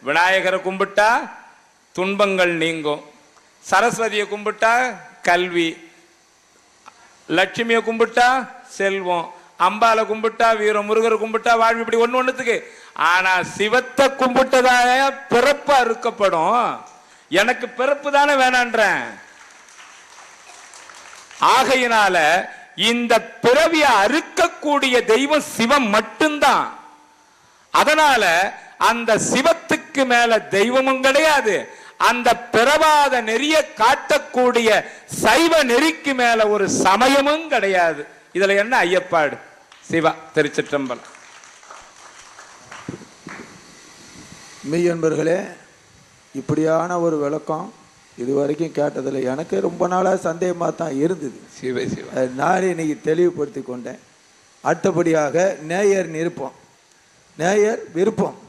விநாயகரை கும்பிட்டா துன்பங்கள் நீங்கும், சரஸ்வதியை கும்பிட்டா கல்வி, லட்சுமியை கும்பிட்டா செல்வம், அம்பால கும்பிட்டா வீரம், முருகரை கும்பிட்டா வாழ்வு. இப்படி ஒண்ணு ஒண்ணுத்துக்கு. ஆனா சிவத்தை கும்பிட்டதாக பிறப்பு அறுக்கப்படும். எனக்கு பிறப்பு தானே வேணான்றேன். ஆகையினால இந்த பிறவியை அறுக்கக்கூடிய தெய்வம் சிவம் மட்டும்தான். அதனால அந்த சிவத்துக்கு மேல தெய்வமும் கிடையாது. அந்த பிறவாத நெறிய காட்டக்கூடிய சைவ நெறிக்கு மேல ஒரு சமயமும் கிடையாது. இதுல என்ன ஐயப்பாடு? சிவா. திருச்சிற்றம்பலம். மெய்யன்பர்களே, இப்படியான ஒரு விளக்கம் இதுவரைக்கும் கேட்டதில்லை. எனக்கு ரொம்ப நாளாக சந்தேகமாக தான் இருந்தது. சிவ சிவ நானே இன்னைக்கு தெளிவுபடுத்தி கொண்டேன். அடுத்தபடியாக நேயர் விருப்பம்.